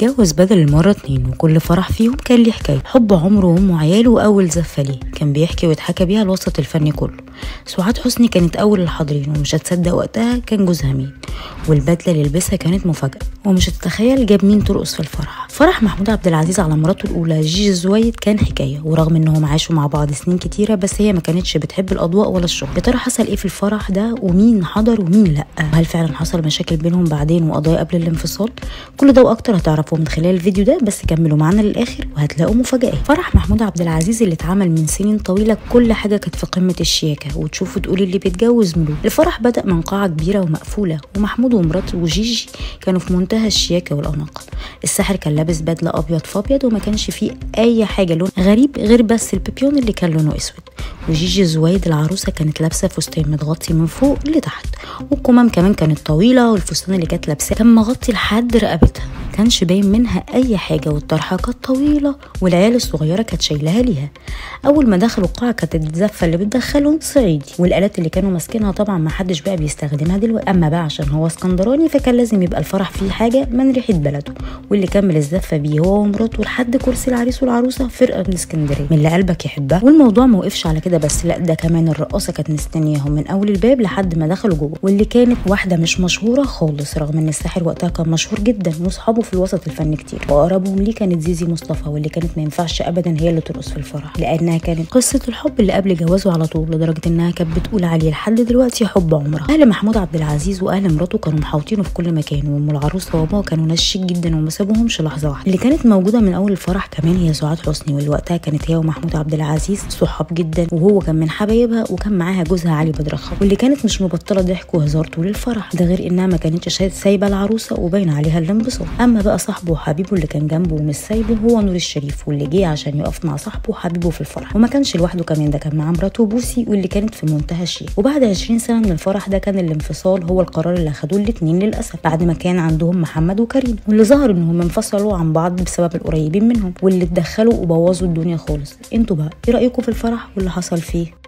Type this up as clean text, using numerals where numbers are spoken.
اتجوز بدل المرة 2 وكل فرح فيهم كان ليه حكاية حب عمره وامه وعياله واول زفة ليه كان بيحكي ويتحكى بيها الوسط الفني كله. سعاد حسني كانت اول الحاضرين ومش هتصدق وقتها كان جوزها مين، والبدلة اللي لبسها كانت مفاجأة ومش هتتخيل جاب مين ترقص في الفرح. فرح محمود عبد العزيز على مراته الاولى جيجي زويد كان حكاية، ورغم انهم عاشوا مع بعض سنين كتيرة بس هي ما كانتش بتحب الاضواء ولا الشغل. يا ترى حصل ايه في الفرح ده ومين حضر ومين لا؟ وهل فعلا حصل مشاكل بينهم بعدين وقضايا قبل الانفصال؟ كل ده واكتر هتعرفوه من خلال الفيديو ده، بس كملوا معانا للاخر وهتلاقوا مفاجاه. فرح محمود عبد العزيز اللي اتعمل من سنين طويله كل حاجه كانت في قمه الشياكه، وتشوفوا تقولي اللي بيتجوز ملوك. الفرح بدا من قاعه كبيره ومقفوله، ومحمود ومراته وجيجي كانوا في منتهى الشياكه والاناقه. الساحر كان لابس بدله ابيض فابيض وما كانش فيه اي حاجه لون غريب غير بس البيبيون اللي كان لونه اسود. وجيجي زويد العروسه كانت لابسه فستان متغطي من فوق لتحت، والكمام كمان كانت طويله، والفستان اللي كانت لابساه كان مغطي لحد رقبتها، كانش باين منها اي حاجه، والطرحه كانت طويله والعيال الصغيره كانت شايلها ليها. اول ما دخلوا القاعه كانت الزفه اللي بتدخلهم صعيدي، والالات اللي كانوا ماسكينها طبعا ما حدش بقى بيستخدمها دلوقتي، اما بقى عشان هو اسكندراني فكان لازم يبقى الفرح فيه حاجه من ريحه بلده. واللي كمل الزفه بيه هو ومراته لحد كرسي العريس والعروسه فرقه من اسكندريه من اللي قلبك يحبها. والموضوع ما وقفش على كده بس، لا ده كمان الرقاصه كانت مستنياهم من اول الباب لحد ما دخلوا جوه، واللي كانت واحده مش مشهوره خالص رغم ان الساحر وقتها كان مشهور جدا واصحابه في الوسط الفني كتير، واقربهم ليه كانت زيزي مصطفى، واللي كانت ما ينفعش ابدا هي اللي ترقص في الفرح لانها كانت قصه الحب اللي قبل جوازه على طول، لدرجه انها كانت بتقول عليه لحد دلوقتي حب عمرها. اهل محمود عبد العزيز واهل مراته كانوا محاوطينه في كل مكان، وام العروسه وابوها كانوا ناس شيك جدا وما سابوهمش لحظه واحده. اللي كانت موجوده من اول الفرح كمان هي سعاد حسني، واللي وقتها كانت هي ومحمود عبد العزيز صحاب جدا، وهو كان من حبايبها، وكان معاها جوزها علي بدرخه، واللي كانت مش مبطله ضحك وهزار طول الفرح، ده غير انها ما كانتش سايبه العروسه وباين عليها الانبساط. اما بقى صاحبه وحبيبه اللي كان جنبه ومش سايبه هو نور الشريف، واللي جه عشان يقف مع صاحبه وحبيبه في الفرح، وما كانش لوحده كمان، ده كان مع مراته بوسي واللي كانت في منتهى الشيك. وبعد 20 سنه من الفرح ده كان الانفصال هو القرار اللي اخدوه الاثنين للاسف، بعد ما كان عندهم محمد وكريم، واللي ظهر انهم انفصلوا عن بعض بسبب القريبين منهم واللي اتدخلوا وبوظوا الدنيا خالص. انتوا بقى ايه رايكم في الفرح واللي حصل فيه؟